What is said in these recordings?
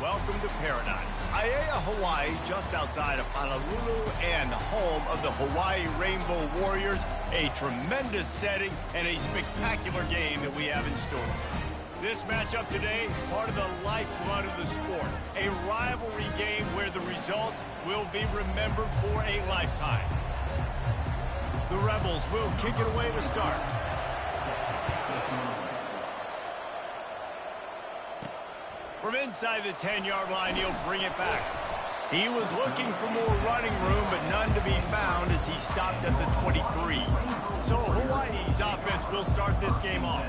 welcome to paradise. Aiea, Hawaii, just outside of Honolulu and home of the Hawaii Rainbow Warriors. A tremendous setting and a spectacular game that we have in store. This matchup today, part of the lifeblood of the sport. A rivalry game where the results will be remembered for a lifetime. The Rebels will kick it away to start. From inside the 10-yard line, he'll bring it back. He was looking for more running room, but none to be found as he stopped at the 23. So Hawaii's offense will start this game off.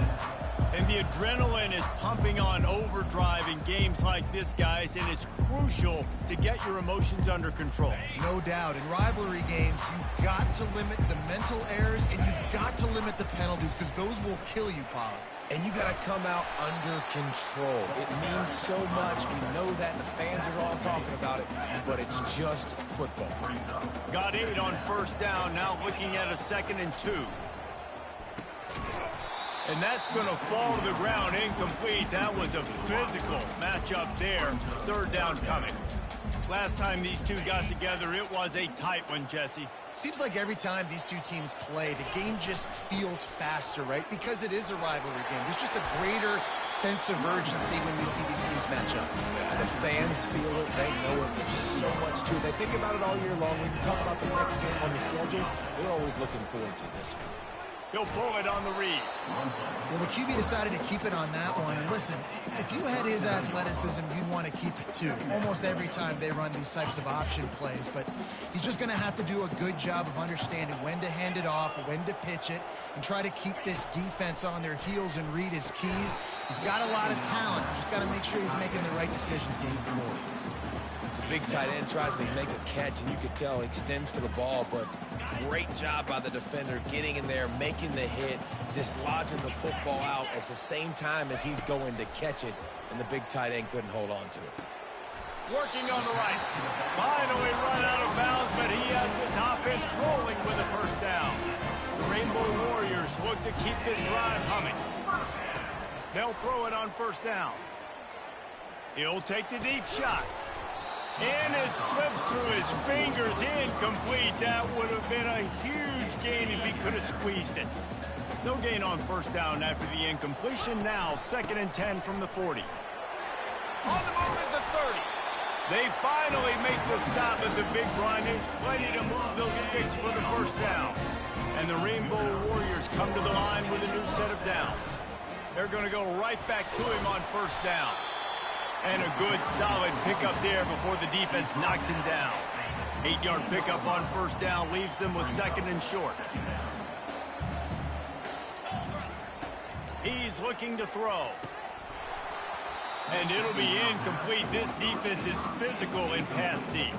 And the adrenaline is pumping on overdrive in games like this, guys, and it's crucial to get your emotions under control. No doubt. In rivalry games, you've got to limit the mental errors, and you've got to limit the penalties, because those will kill you, Paulo. And you got to come out under control. It means so much. We know that. The fans are all talking about it, but it's just football. Got 8 on first down. Now looking at a 2nd and 2. And that's going to fall to the ground incomplete. That was a physical matchup there. 3rd down coming. Last time these two got together, it was a tight one, Jesse. Seems like every time these two teams play, the game just feels faster, right? Because it is a rivalry game. There's just a greater sense of urgency when we see these teams match up. And the fans feel it. They know it. There's so much to it. They think about it all year long. When you talk about the next game on the schedule, they're always looking forward to this one. He'll pull it on the read. Well, the QB decided to keep it on that one. And listen, if you had his athleticism, you'd want to keep it too. Almost every time they run these types of option plays. But he's just going to have to do a good job of understanding when to hand it off, when to pitch it, and try to keep this defense on their heels and read his keys. He's got a lot of talent. Just got to make sure he's making the right decisions game forward. The big tight end tries to make a catch, and you can tell he extends for the ball, but great job by the defender getting in there, making the hit, dislodging the football out at the same time as he's going to catch it, and the big tight end couldn't hold on to it. Working on the right. Finally run out of bounds, but he has this offense rolling with a 1st down. The Rainbow Warriors look to keep this drive humming. They'll throw it on 1st down. He'll take the deep shot. And it slips through his fingers, incomplete. That would have been a huge gain if he could have squeezed it. No gain on 1st down after the incompletion. Now 2nd and 10 from the 40. On the move at the 30. They finally make the stop at the big run. There's plenty to move those sticks for the 1st down. And the Rainbow Warriors come to the line with a new set of downs. They're going to go right back to him on 1st down. And a good, solid pickup there before the defense knocks him down. 8-yard pickup on 1st down leaves them with 2nd and short. He's looking to throw. And it'll be incomplete. This defense is physical and pass deep.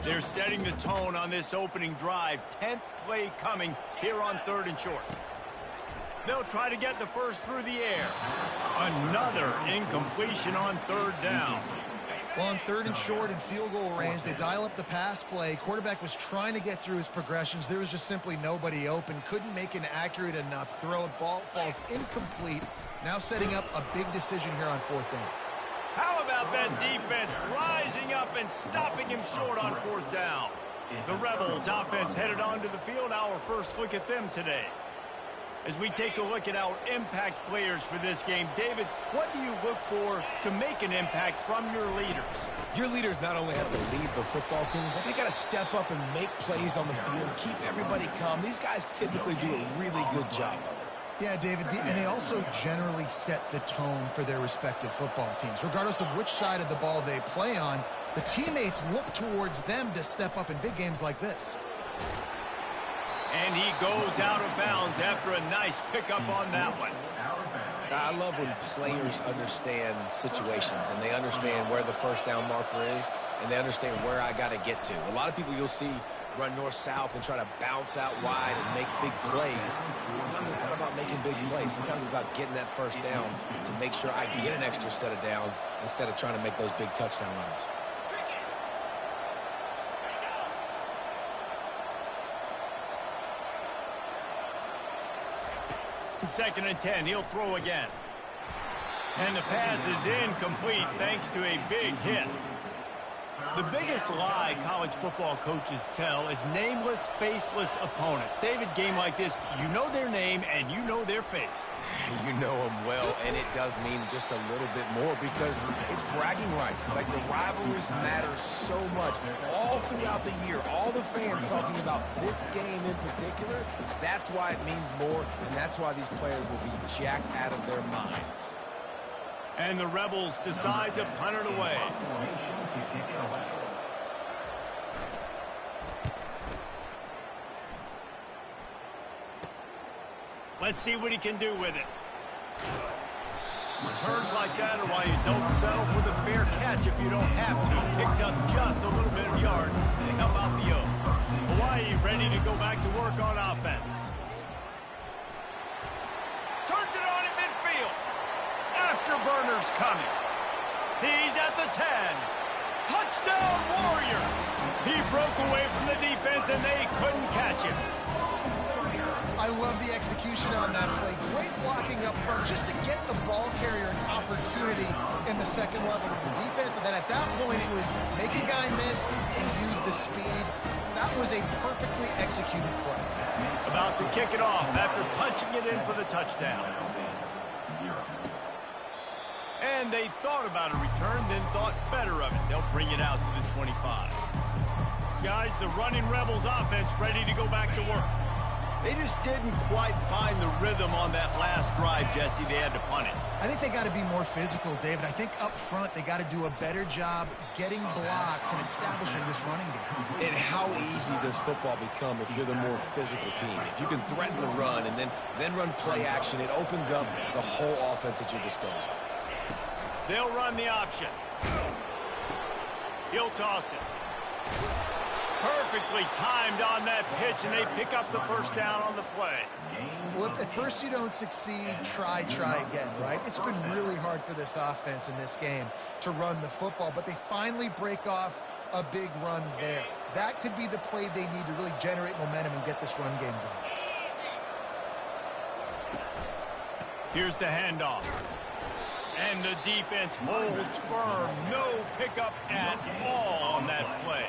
They're setting the tone on this opening drive. 10th play coming here on 3rd and short. They'll try to get the first through the air. Another incompletion on 3rd down. Well, on 3rd and short and field goal range, they dial up the pass play. Quarterback was trying to get through his progressions. There was just simply nobody open. Couldn't make an accurate enough throw. Ball falls incomplete. Now setting up a big decision here on 4th down. How about that defense rising up and stopping him short on 4th down? The Rebels offense headed onto the field. Our first look at them today. As we take a look at our impact players for this game, David, what do you look for to make an impact from your leaders? Your leaders not only have to lead the football team, but they got to step up and make plays on the field, keep everybody calm. These guys typically do a really good job of it. Yeah, David, and they also generally set the tone for their respective football teams. Regardless of which side of the ball they play on, the teammates look towards them to step up in big games like this. And he goes out of bounds after a nice pickup on that one. I love when players understand situations and they understand where the 1st down marker is and they understand where I got to get to. A lot of people you'll see run north-south and try to bounce out wide and make big plays. Sometimes it's not about making big plays. Sometimes it's about getting that 1st down to make sure I get an extra set of downs instead of trying to make those big touchdown runs. 2nd and 10. He'll throw again. And the pass is incomplete thanks to a big hit. The biggest lie college football coaches tell is nameless, faceless opponent. David, game like this, you know their name and you know their face. You know them well, and it does mean just a little bit more because it's bragging rights. Like, the rivalries matter so much. All throughout the year, all the fans talking about this game in particular, that's why it means more, and that's why these players will be jacked out of their minds. And the Rebels decide to punt it away. Let's see what he can do with it. Returns like that are why you don't settle for the fair catch if you don't have to. Picks up just a little bit of yards to help out the yoke. Hawaii ready to go back to work on offense. Turns it on in midfield. Afterburner's coming. He's at the 10. Touchdown, Warriors! He broke away from the defense and they couldn't catch him. I love the execution on that play. Great blocking up front just to get the ball carrier an opportunity in the second level of the defense. And then at that point, it was make a guy miss and use the speed. That was a perfectly executed play. About to kick it off after punching it in for the touchdown. And they thought about a return, then thought better of it. They'll bring it out to the 25. Guys, the running Rebels offense ready to go back to work. They just didn't quite find the rhythm on that last drive, Jesse. They had to punt it. I think they got to be more physical, David. I think up front they got to do a better job getting blocks and establishing this running game. And how easy does football become if you're the more physical team? If you can threaten the run and then run play action, it opens up the whole offense at your disposal. They'll run the option. He'll toss it. Perfectly timed on that pitch, and they pick up the first down on the play. Well, if at first you don't succeed, try again, right? It's been really hard for this offense in this game to run the football, but they finally break off a big run there. That could be the play they need to really generate momentum and get this run game going. Here's the handoff. And the defense holds firm. No pickup at all on that play.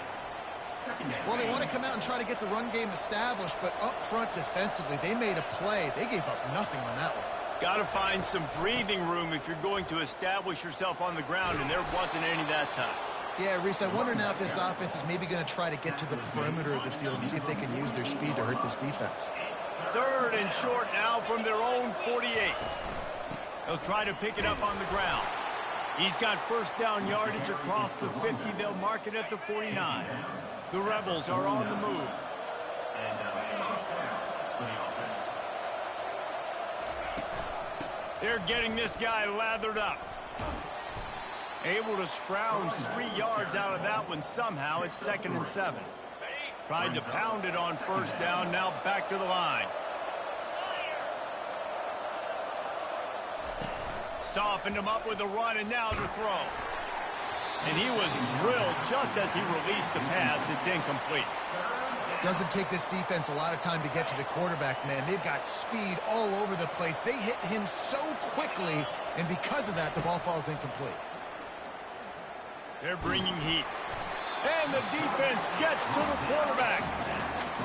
Well, they want to come out and try to get the run game established, but up front defensively, they made a play. They gave up nothing on that one. Got to find some breathing room if you're going to establish yourself on the ground, and there wasn't any that time. Yeah, Reese, I wonder now if this offense is maybe going to try to get to the perimeter of the field and see if they can use their speed to hurt this defense. 3rd and short now from their own 48. They'll try to pick it up on the ground. He's got first down yardage across the 50. They'll mark it at the 49. The Rebels are on the move. They're getting this guy lathered up. Able to scrounge 3 yards out of that one somehow. It's 2nd and 7. Tried to pound it on first down. Now back to the line. Softened him up with a run, and now to throw. And he was drilled just as he released the pass. It's incomplete. Doesn't take this defense a lot of time to get to the quarterback, man. They've got speed all over the place. They hit him so quickly, and because of that, the ball falls incomplete. They're bringing heat. And the defense gets to the quarterback.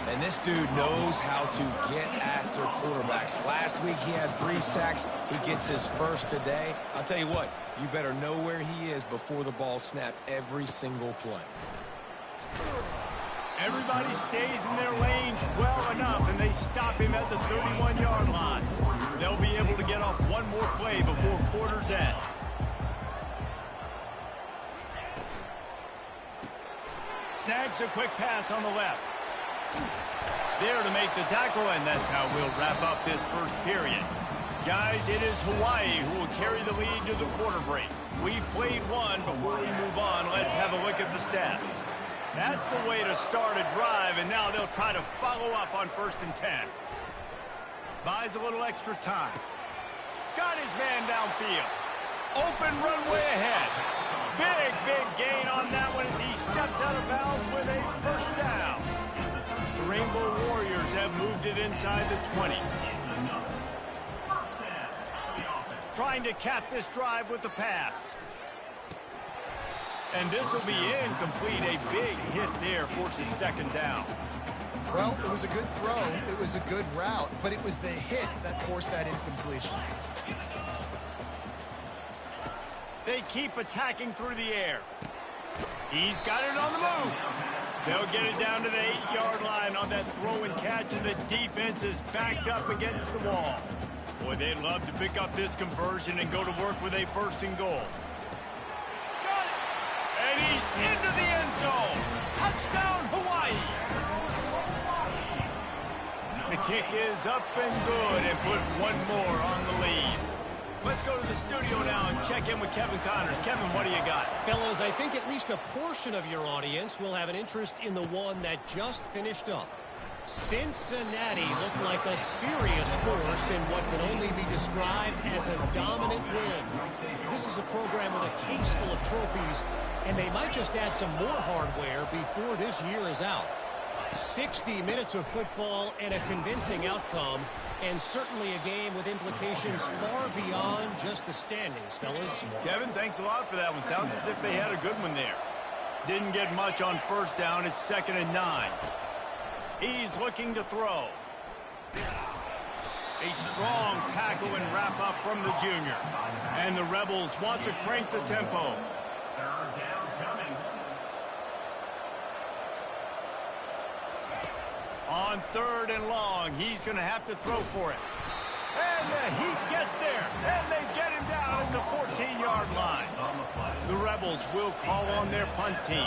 And this dude knows how to get after quarterbacks. Last week he had 3 sacks. He gets his first today. I'll tell you what, you better know where he is before the ball snapped every single play. Everybody stays in their lanes well enough, and they stop him at the 31-yard line. They'll be able to get off one more play before quarter's end. Snags a quick pass on the left. There to make the tackle, and that's how we'll wrap up this first period. Guys, it is Hawaii who will carry the lead to the quarter break. We've played one. Before we move on, let's have a look at the stats. That's the way to start a drive, and now they'll try to follow up on 1st and 10. Buys a little extra time. Got his man downfield. Open runway ahead. Big gain on that one as he steps out of bounds with a first down. The Rainbow Warriors have moved it inside the 20. trying to cap this drive with the pass. And this will be incomplete. A big hit there forces second down. Well, it was a good throw. It was a good route, but it was the hit that forced that incompletion. They keep attacking through the air. He's got it on the move. They'll get it down to the 8-yard line on that throw and catch, and the defense is backed up against the wall. Boy, they'd love to pick up this conversion and go to work with a first and goal. Got it! And he's into the end zone. Touchdown, Hawaii! The kick is up and good and put one more on the lead. Let's go to the studio now and check in with Kevin Connors. Kevin, what do you got? Fellas, I think at least a portion of your audience will have an interest in the one that just finished up. Cincinnati looked like a serious force in what can only be described as a dominant win. This is a program with a case full of trophies, and they might just add some more hardware before this year is out. 60 minutes of football and a convincing outcome, and certainly a game with implications far beyond just the standings, fellas. Kevin, thanks a lot for that one. Sounds as if they had a good one there. Didn't get much on first down. It's 2nd and 9. He's looking to throw. A strong tackle and wrap up from the junior. And the Rebels want to crank the tempo. On 3rd and long, he's going to have to throw for it. And the Heat gets there, and they get him down at the 14-yard line. The Rebels will call on their punt team.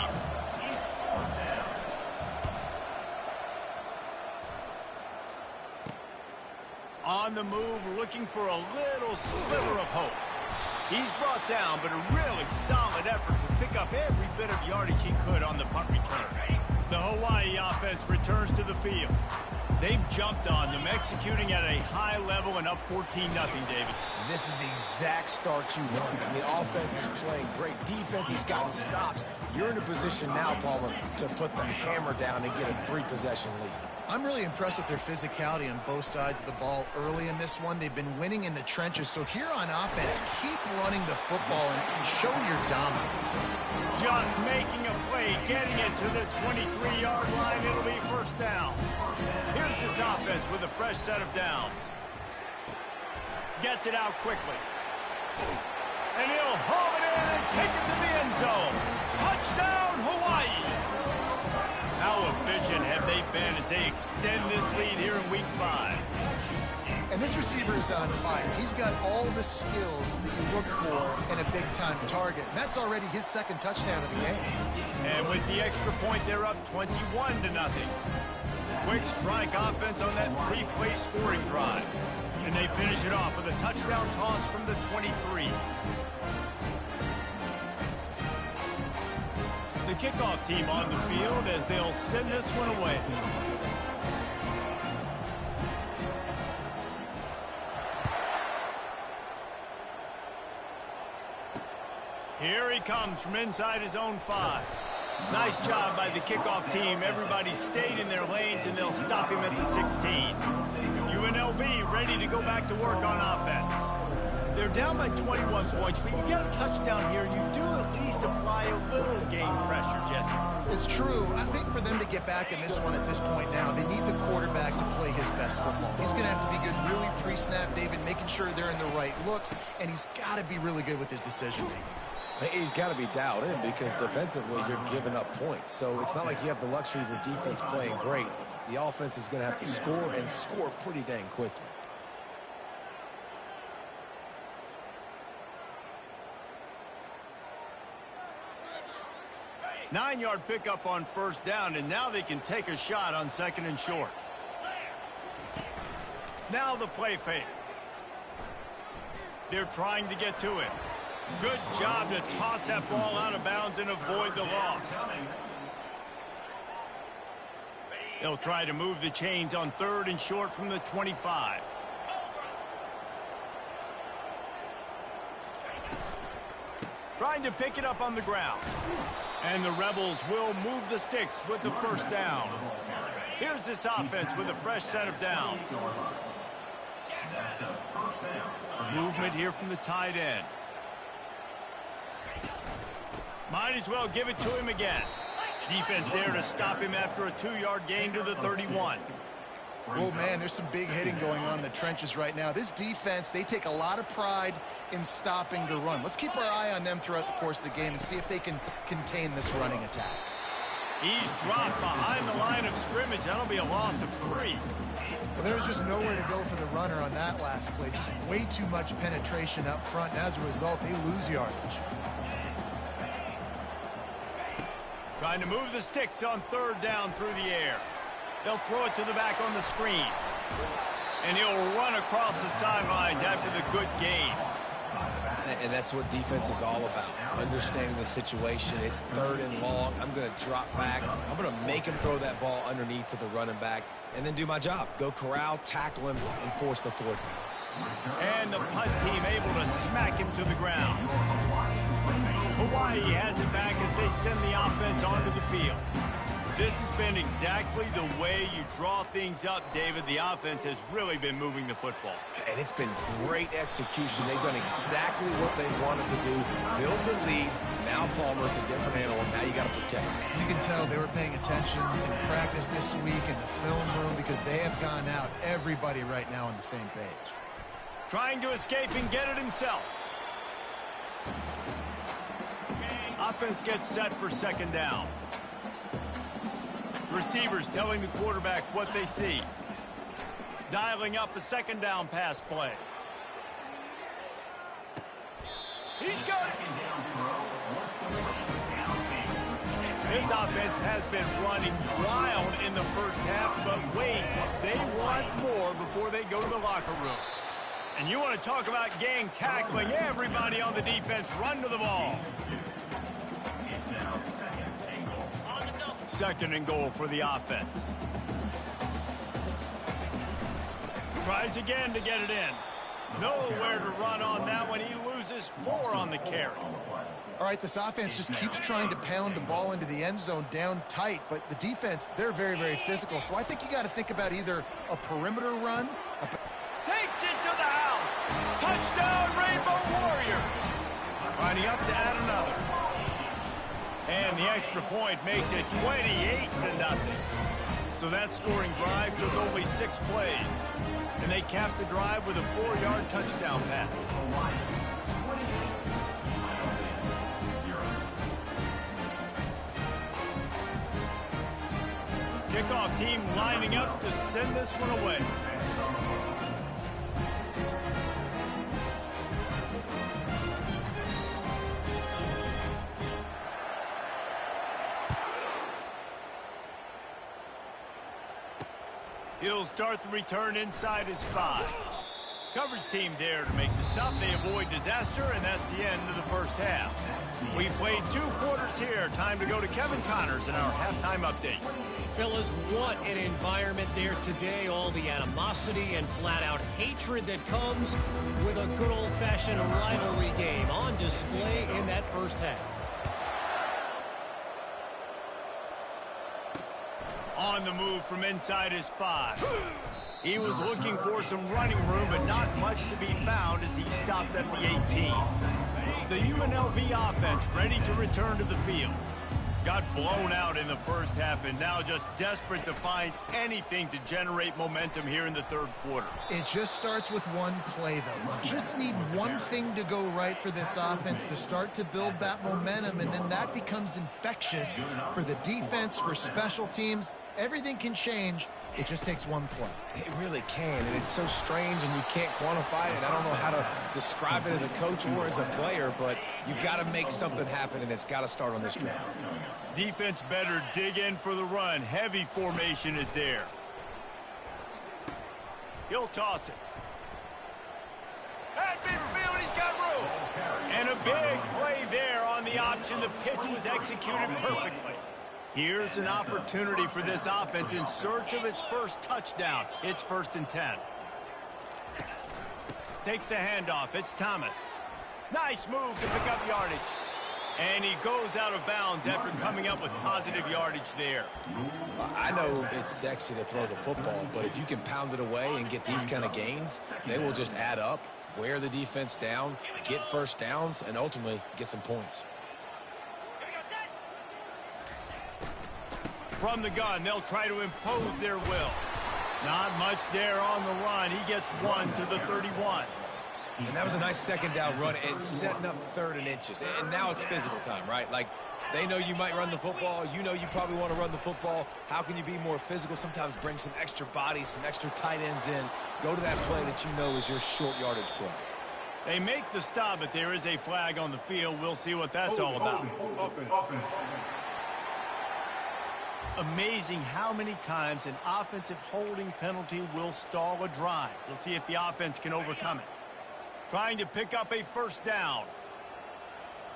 On the move, looking for a little sliver of hope. He's brought down, but a really solid effort to pick up every bit of yardage he could on the punt return. The Hawaii offense returns to the field. They've jumped on them, executing at a high level and up 14-0, David. This is the exact start you want. I mean, the offense is playing great. Defense has gotten stops. You're in a position now, Palmer, to put the hammer down and get a 3-possession lead. I'm really impressed with their physicality on both sides of the ball early in this one. They've been winning in the trenches. So here on offense, keep running the football and show your dominance. Just making a play, getting it to the 23-yard line. It'll be first down. Here's this offense with a fresh set of downs. Gets it out quickly. And he'll haul it in and take it to the end zone. Touchdown, Hawaii! How efficient have they been as they extend this lead here in Week 5? And this receiver is on fire. He's got all the skills that you look for in a big-time target. And that's already his 2nd touchdown of the game. And with the extra point, they're up 21-0. Quick strike offense on that 3-play scoring drive. And they finish it off with a touchdown toss from the 23. The kickoff team on the field as they'll send this one away. Here he comes from inside his own 5. Nice job by the kickoff team. Everybody stayed in their lanes, and they'll stop him at the 16. UNLV ready to go back to work on offense. They're down by 21 points, but you get a touchdown here, and you do at least apply a little game pressure, Jesse. It's true. I think for them to get back in this one at this point now, they need the quarterback to play his best football. He's going to have to be good really pre-snap, David, making sure they're in the right looks, and he's got to be really good with his decision-making. He's got to be dialed in because defensively you're giving up points. So it's not like you have the luxury of your defense playing great. The offense is going to have to score and score pretty dang quickly. Nine-yard pickup on first down, and now they can take a shot on 2nd and short. Now the play fake. They're trying to get to it. Good job to toss that ball out of bounds and avoid the loss. They'll try to move the chains on 3rd and short from the 25. Trying to pick it up on the ground. And the Rebels will move the sticks with the first down. Here's this offense with a fresh set of downs. Movement here from the tight end. Might as well give it to him again. Defense there to stop him after a 2-yard gain to the 31. Oh, man, there's some big hitting going on in the trenches right now. This defense, they take a lot of pride in stopping the run. Let's keep our eye on them throughout the course of the game and see if they can contain this running attack. He's dropped behind the line of scrimmage. That'll be a loss of 3. Well, there was just nowhere to go for the runner on that last play. Just way too much penetration up front, and as a result, they lose yardage. Trying to move the sticks on 3rd down through the air. They'll throw it to the back on the screen. And he'll run across the sidelines after the good gain. And that's what defense is all about, understanding the situation. It's 3rd and long. I'm going to drop back. I'm going to make him throw that ball underneath to the running back and then do my job. Go corral, tackle him, and force the 4th down. And the punt team able to smack him to the ground. Hawaii has it back as they send the offense onto the field. This has been exactly the way you draw things up, David. The offense has really been moving the football. And it's been great execution. They've done exactly what they wanted to do. Build the lead. Now Palmer's a different animal. Now you got to protect him. You can tell they were paying attention in practice this week in the film room because they have gone out, everybody right now on the same page. Trying to escape and get it himself. Offense gets set for 2nd down. Receivers telling the quarterback what they see. Dialing up a 2nd down pass play. He's got it. This offense has been running wild in the first half, but wait, they want more before they go to the locker room. And you want to talk about gang tackling, everybody on the defense run to the ball. 2nd and goal for the offense. Tries again to get it in. Nowhere to run on that one. He loses 4 on the carry. All right, this offense just keeps trying to pound the ball into the end zone down tight, but the defense, they're very, very physical. So I think you got to think about either a perimeter run. Takes it to the house. Touchdown, Rainbow Warriors. Lining up to add another. And the extra point makes it 28-0. So that scoring drive took only 6 plays. And they capped the drive with a 4-yard touchdown pass. Kickoff team lining up to send this one away. He'll start the return inside his 5. Coverage team there to make the stop. They avoid disaster, and that's the end of the first half. We've played 2 quarters here. Time to go to Kevin Connors in our halftime update. Fellas, what an environment there today. All the animosity and flat-out hatred that comes with a good old-fashioned rivalry game on display in that first half. On the move from inside his 5. He was looking for some running room, but not much to be found as he stopped at the 18. The UNLV offense ready to return to the field. Got blown out in the first half and now just desperate to find anything to generate momentum here in the 3rd quarter. It just starts with one play, though. You just need one thing to go right for this offense to start to build that momentum, and then that becomes infectious for the defense, for special teams. Everything can change. It just takes one play. It really can, and it's so strange, and you can't quantify it. I don't know how to describe it as a coach or as a player, but you've got to make something happen, and it's got to start on this drive. Defense better dig in for the run. Heavy formation is there. He'll toss it. At midfield, he's got room. And a big play there on the option. The pitch was executed perfectly. Here's an opportunity for this offense in search of its first touchdown. It's 1st and 10. Takes the handoff. It's Thomas. Nice move to pick up yardage. And he goes out of bounds after coming up with positive yardage there. I know it's sexy to throw the football, but if you can pound it away and get these kind of gains, they will just add up. wear the defense down, get first downs, and ultimately get some points. From the gun, they'll try to impose their will. Not much there on the run. He gets 1 to the 31. And that was a nice second down run. It's setting up 3rd and inches. And now it's physical time, right? Like, they know you might run the football. You know you probably want to run the football. How can you be more physical? Sometimes bring some extra bodies, some extra tight ends in. Go to that play that you know is your short yardage play. They make the stop, but there is a flag on the field. We'll see what that's all about. Amazing how many times an offensive holding penalty will stall a drive. We'll see if the offense can overcome it. Trying to pick up a first down.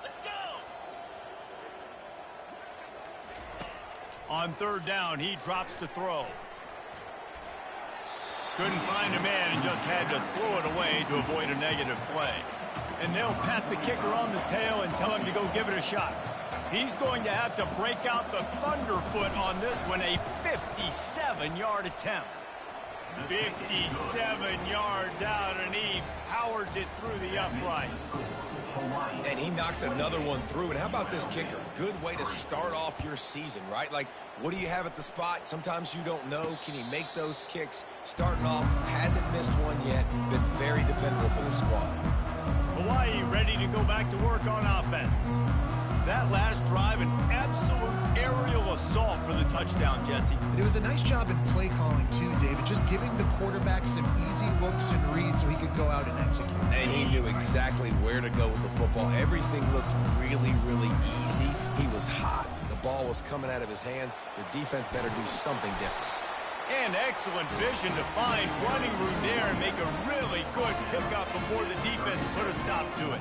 Let's go! On 3rd down, he drops to throw. Couldn't find a man and just had to throw it away to avoid a negative play. And they'll pat the kicker on the tail and tell him to go give it a shot. He's going to have to break out the thunderfoot on this one, a 57-yard attempt. 57 yards out, and he powers it through the uprights. And he knocks another one through. And how about this kicker? Good way to start off your season, right? Like, what do you have at the spot? Sometimes you don't know. Can he make those kicks? Starting off, hasn't missed one yet. Been very dependable for the squad. Hawaii ready to go back to work on offense. That last drive, an absolute aerial assault for the touchdown, Jesse. It was a nice job in play calling, too, David. Just giving the quarterback some easy looks and reads so he could go out and execute. And he knew exactly where to go with the football. Everything looked really, really easy. He was hot. The ball was coming out of his hands. The defense better do something different. And excellent vision to find running room there and make a really good pickup before the defense put a stop to it.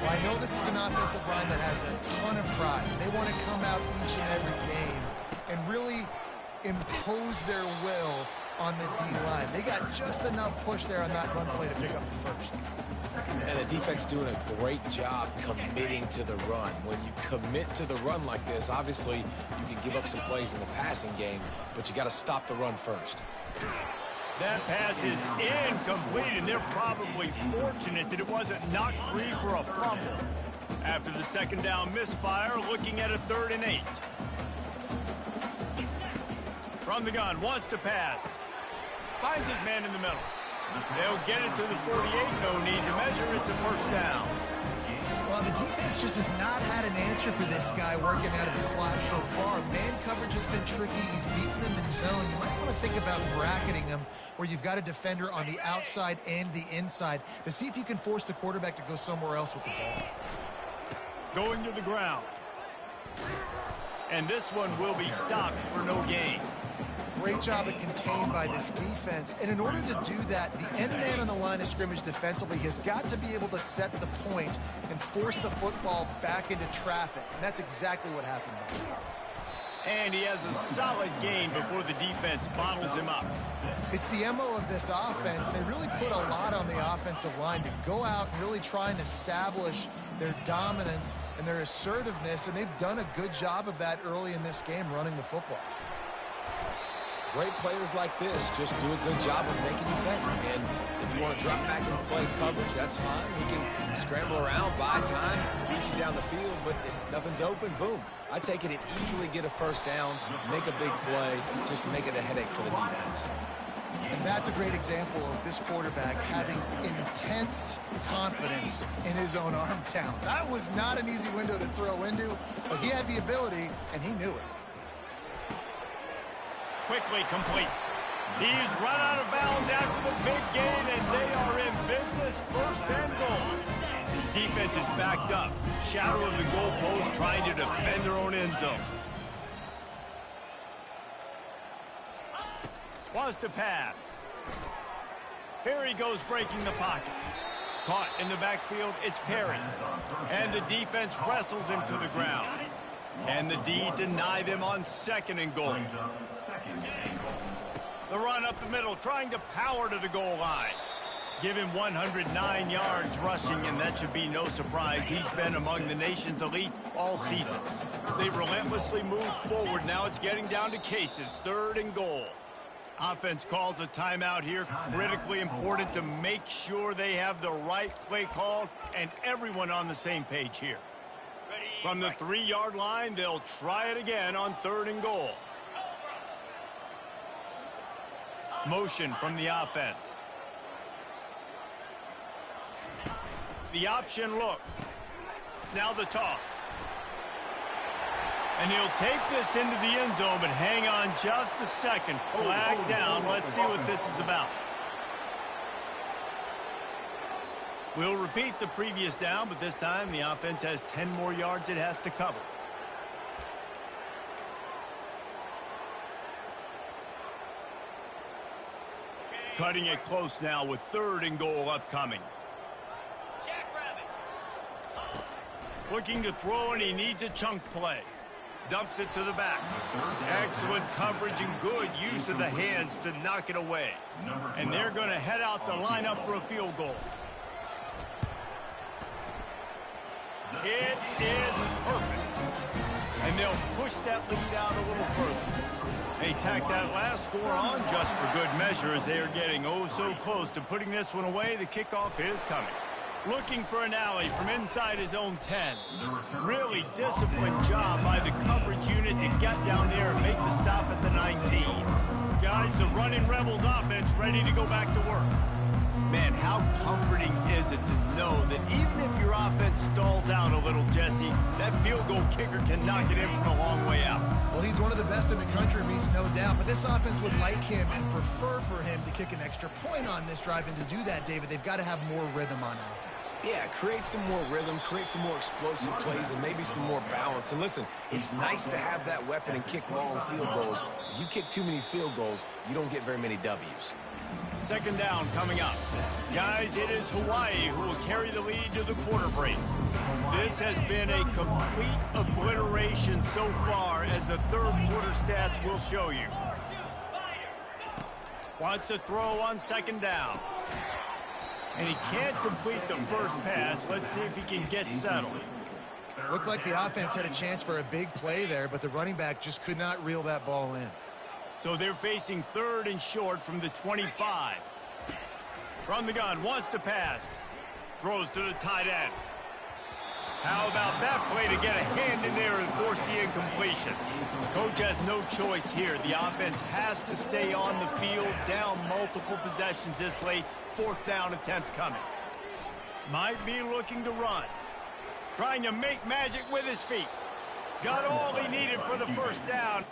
Well, I know this is an offensive line that has a ton of pride. They want to come out each and every game and really impose their will on the D-line. They got just enough push there on that run play to pick up the first. And the defense doing a great job committing to the run. When you commit to the run like this, obviously you can give up some plays in the passing game, but you got to stop the run first. That pass is incomplete, and they're probably fortunate that it wasn't knocked free for a fumble. After the second down misfire, looking at a 3rd and 8. From the gun, wants to pass. Finds his man in the middle. They'll get it to the 48, no need to measure. It's a first down. Well, the defense just has not had an answer for this guy working out of the slot so far. Man coverage has been tricky. He's beaten them in zone. You might want to think about bracketing him where you've got a defender on the outside and the inside to see if you can force the quarterback to go somewhere else with the ball. Going to the ground. And this one will be stopped for no gain. Great job at contained by this defense. And in order to do that, the end man on the line of scrimmage defensively has got to be able to set the point and force the football back into traffic. And that's exactly what happened. And he has a solid gain before the defense bottles him up. It's the MO of this offense, and they really put a lot on the offensive line to go out and really try and establish their dominance and their assertiveness, and they've done a good job of that early in this game running the football. Great players like this just do a good job of making you pay. And if you want to drop back and play coverage, that's fine. He can scramble around, buy time, beat you down the field, but if nothing's open, boom. I take it and easily get a first down, make a big play, just make it a headache for the defense. And that's a great example of this quarterback having intense confidence in his own arm talent. That was not an easy window to throw into, but he had the ability, and he knew it. Quickly complete. He's run out of bounds after the big gain, and they are in business, 1st and goal. The defense is backed up. Shadow of the goalpost trying to defend their own end zone. Wants to pass. Here he goes breaking the pocket. Caught in the backfield, it's Perry. And the defense wrestles him to the ground. Can the D deny them on 2nd and goal? The run up the middle, trying to power to the goal line. Give him 109 yards rushing, and that should be no surprise. He's been among the nation's elite all season. They relentlessly move forward. Now it's getting down to cases. 3rd and goal. Offense calls a timeout here. Critically important to make sure they have the right play called and everyone on the same page here. From the 3-yard line, they'll try it again on 3rd and goal. Motion from the offense. The option look. Now the toss. And he'll take this into the end zone, but hang on just a second. Flag down. Let's see what this is about. We'll repeat the previous down, but this time the offense has 10 more yards it has to cover. Cutting it close now with 3rd and goal upcoming. Looking to throw, and he needs a chunk play. Dumps it to the back. Excellent coverage and good use of the hands to knock it away. And they're going to head out to line up for a field goal. It is perfect. And they'll push that lead out a little further. They tack that last score on just for good measure as they are getting oh so close to putting this one away. The kickoff is coming. Looking for an alley from inside his own 10. Really disciplined job by the coverage unit to get down there and make the stop at the 19. Guys, the running Rebels offense ready to go back to work. Man, how comforting is it to know that even if your offense stalls out a little, Jesse, that field goal kicker can knock it in from a long way out. Well, he's one of the best in the country, Reese, no doubt. But this offense would like him and prefer for him to kick an extra point on this drive. And to do that, David, they've got to have more rhythm on offense. Yeah, create some more rhythm, create some more explosive plays, and maybe some more balance. And listen, it's nice to have that weapon and kick long field goals. If you kick too many field goals, you don't get very many W's. 2nd down coming up. Guys, it is Hawaii who will carry the lead to the quarter break. This has been a complete obliteration so far, as the 3rd quarter stats will show you. Wants to throw on 2nd down. And he can't complete the first pass. Let's see if he can get settled. Looked like the offense had a chance for a big play there, but the running back just could not reel that ball in. So they're facing 3rd and short from the 25. From the gun, wants to pass. Throws to the tight end. How about that play to get a hand in there and force the incompletion? Coach has no choice here. The offense has to stay on the field, down multiple possessions this late. 4th down attempt coming. Might be looking to run. Trying to make magic with his feet. Got all he needed for the 1st down.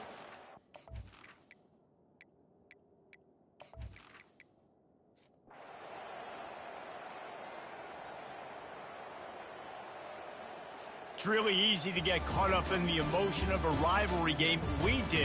It's really easy to get caught up in the emotion of a rivalry game. We did.